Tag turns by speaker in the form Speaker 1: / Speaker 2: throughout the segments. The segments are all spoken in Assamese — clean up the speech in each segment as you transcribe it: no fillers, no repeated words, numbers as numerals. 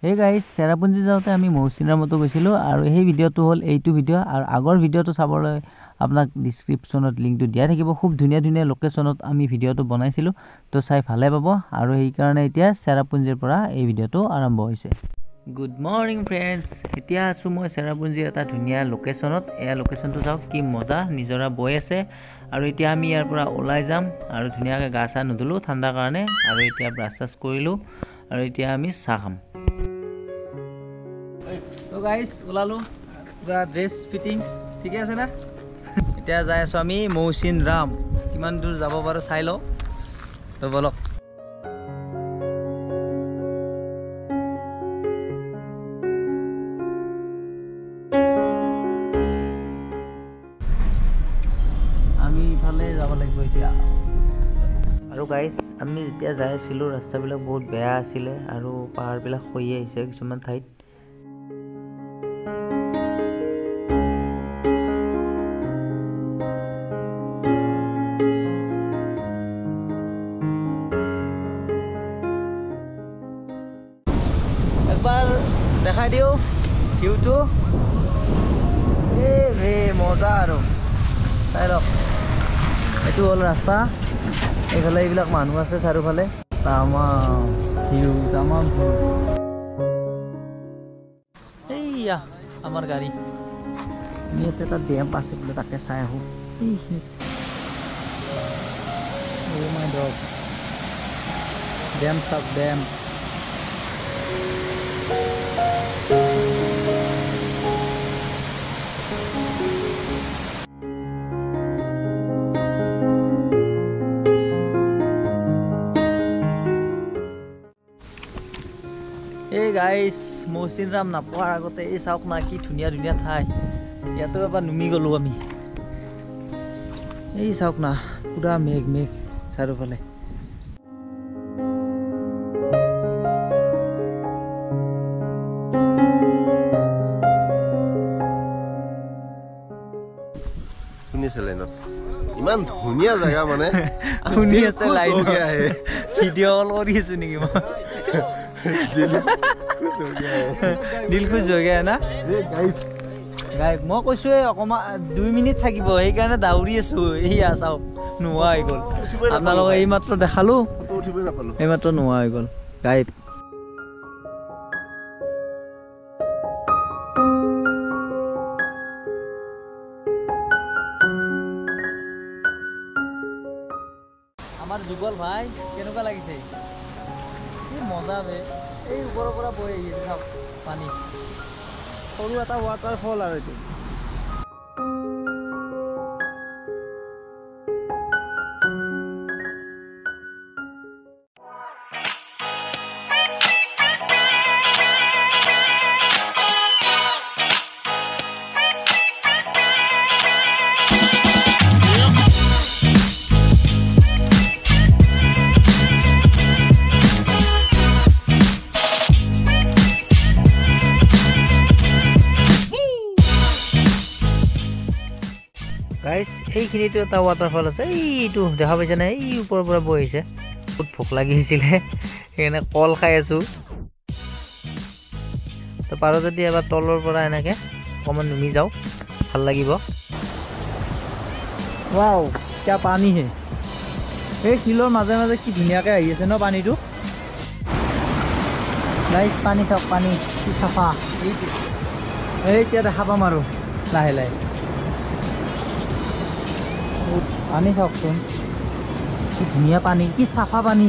Speaker 1: Hey guys, চেৰাপুঞ্জী যাওঁতে আমি মৌচিনাৰ মতো গৈছিলোঁ আৰু এই ভিডিঅ'টো হ'ল এইটো ভিডিঅ' আৰু আগৰ ভিডিঅ'টো চাবলৈ আপোনাক ডিসক্ৰিপচনত লিংকটো দিয়া থাকিব। খুব ধুনীয়া ধুনীয়া লোকেশনত আমি ভিডিঅ'টো বনাইছিলোঁ, তো চাই ভালে পাব। আৰু এই কাৰণে এতিয়া চেৰাপুঞ্জীৰ পৰা এই ভিডিঅ'টো আৰম্ভ হৈছে। গুড মৰ্নিং ফ্ৰেণ্ডছ, এতিয়া আছোঁ মই চেৰাপুঞ্জীৰ এটা ধুনীয়া লোকেশনত। এয়া লোকেশনটো চাওক কি মজা, নিজৰা বৈ আছে। আৰু এতিয়া আমি ইয়াৰ পৰা ওলাই যাম আৰু ধুনীয়াকৈ গা চা নুধুলোঁ ঠাণ্ডাৰ কাৰণে, আৰু এতিয়া ব্ৰাছ চাছ কৰিলোঁ আৰু এতিয়া আমি চাহ খাম। তো গাইজ ওলালোঁ, পুৰা ড্ৰেছ ফিটিং ঠিকে আছে না? এতিয়া যাই আছোঁ আমি মৌচিন ৰাম, কিমান দূৰ যাব পাৰোঁ চাই লওঁ। তো বলক। আমি ইফালে যাব লাগিব এতিয়া। আৰু গাইজ আমি যেতিয়া যাই আছিলোঁ ৰাস্তাবিলাক বহুত বেয়া আছিলে আৰু পাহাৰবিলাক খহি আহিছে কিছুমান ঠাইত। একবাৰ দেখাই দিওঁ ভিউটো, ৰে মজা আৰু চাই লওক। এইটো হ'ল ৰাস্তা, এইফালে এইবিলাক মানুহ আছে চাৰিওফালে। তামাম ভিউ, তামাম ভিউ। এইয়া আমাৰ গাড়ী, আমি ইয়াতে এটা ডেম আছে বোলে, তাকে চাই আহোঁ। অ' মাই গড, ডেম চাওক ডেম। এই গাইজ মৌচিন ৰাম নাপোৱাৰ আগতে এই চাওক না কি ধুনীয়া ধুনীয়া ঠাই। ইয়াতো এবাৰ নুমি গ'লোঁ আমি। এই চাওক না পুৰা মেঘ মেঘ চাৰিওফালে।
Speaker 2: শুনিছে লাইনত ইমান ধুনীয়া জেগা, মানে
Speaker 1: শুনি আছে লাইন ভিডিঅ' কল কৰি আছো নেকি মই? দিল খুচ হৈ গয়া না গাইব। মই কৈছো অকণমান 2 মিনিট থাকিব, সেইকাৰণে দাউৰি আছো। এইয়া চাওক নোহোৱা হৈ গ'ল। আপোনালোকক এইমাত্ৰ দেখালো, এইমাত্ৰ নোহোৱা হৈ গ'ল গাইব। আমাৰ যুগল ভাই কেনেকুৱা লাগিছে? কি মজা বে, এই ওপৰৰ পৰা বৈ আহিছে চাওক পানী। সৰু এটা ৱাটাৰফল আৰু এইটো। গাইজ এইখিনিতো এটা ৱাটাৰফল আছে, এইটো দেখা পাইছে নে? এই ওপৰৰ পৰা বৈ আহিছে। বহুত ভোক লাগিছিলে সেইকাৰণে কল খাই আছোঁ। তো পাৰোঁ যদি এবাৰ তলৰ পৰা এনেকৈ অকণমান নুমি যাওঁ, ভাল লাগিব। ৱাও কিয়া পানী হে, এই শিলৰ মাজে মাজে কি ধুনীয়াকৈ আহি আছে ন পানীটো। গাইজ পানী চাওক, পানী কি চাফা। এই এতিয়া দেখা পাম আৰু লাহে লাহে। পানী চাওকচোন কি ধুনীয়া পানী, কি চাফা পানী।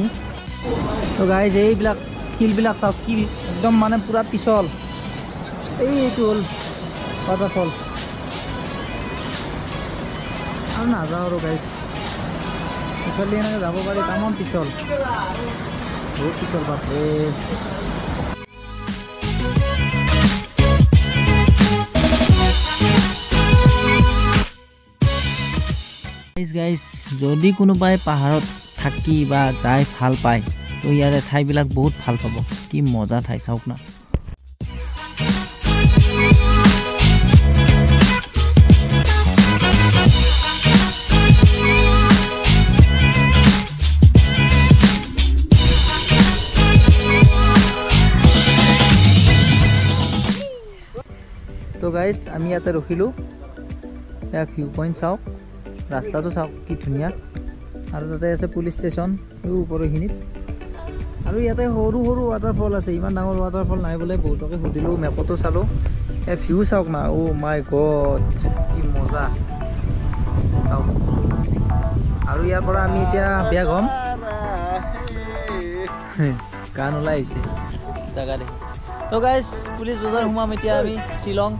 Speaker 1: তো গাইজ এইবিলাক শিলবিলাক চাওক, শিল একদম মানে পুৰা পিছল। এইটো হ'ল ৱাটাৰফল। আৰু নাযাওঁ আৰু গাইজ, ইফালে এনেকৈ যাব পাৰি, তামাম পিছল, বহুত পিছল বাপৰে। গাইজ যদি কোনোবাই পাহাৰত থাকি বা যাই ভাল পায়, তো ইয়াৰে ঠাইবিলাক বহুত ভাল পাব। কি মজা ঠাই চাওক না। তো গাইজ আমি ইয়াতে ৰখিলোঁ এয়া ভিউ পইণ্ট চাওক ৰাস্তাটো চাওক কি ধুনীয়া আৰু তাতে আছে পুলিচ ষ্টেচন এই ওপৰখিনিত আৰু ইয়াতে সৰু সৰু ৱাটাৰফল আছে ইমান ডাঙৰ ৱাটাৰফল নাই বোলে বহুতকে সুধিলোঁ মেপতো চালোঁ এই ভিউ চাওক না অ' মাই গড কি মজা চাওক আৰু ইয়াৰ পৰা আমি এতিয়া বেয়া হ'ম গান ওলাই আহিছে জেগা দেখি তো গাইজ পুলিচ বজাৰ সোমাম এতিয়া আমি শ্বিলং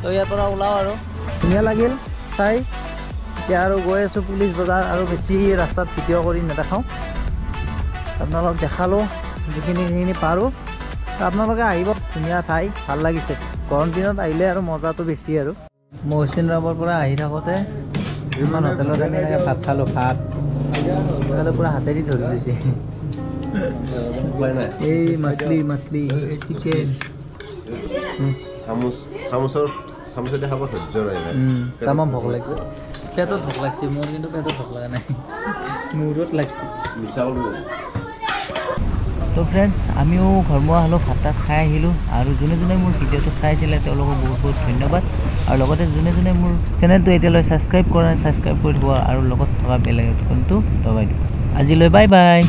Speaker 1: তো ইয়াৰ পৰা ওলাওঁ আৰু ধুনীয়া লাগিল চাই এতিয়া আৰু গৈ আছোঁ পুলিচ বজাৰ আৰু বেছি ৰাস্তাত ভিডিঅ' কৰি নেদেখাওঁ আপোনালোকক দেখালোঁ যিখিনি পাৰোঁ আপোনালোকে আহিব ধুনীয়া ঠাই ভাল লাগিছে গৰম দিনত আহিলে আৰু মজাটো বেছি আৰু মহচিন ৰামৰ পৰা আহি থাকোঁতে ইমান হোটেলত আমি এনেকৈ ভাত খালোঁ ভাত পূৰা হাতেদি ধৰি লৈছে এই মাছলি এই চিকেন
Speaker 2: চামুচে দেখাব ধৈৰ্য নাই
Speaker 1: তামাম ভোক লাগিছে পেটত ভোক লাগছে মোৰ কিন্তু পেটত ভোক লগা নাই মূৰত লাগছে তো ফ্ৰেণ্ডছ আমিও ঘৰমুৱা হ'লেও ভাত তাত খাই আহিলোঁ আৰু যোনে যোনে মোৰ ভিডিঅ'টো চাইছিলে তেওঁলোকক বহুত বহুত ধন্যবাদ আৰু লগতে যোনে যোনে মোৰ চেনেলটো এতিয়ালৈ ছাবস্ক্ৰাইব কৰা নাই ছাবস্ক্ৰাইব কৰি দিব আৰু লগত থকা বেল আইকনটো দবাই দিব আজিলৈ বাই বাই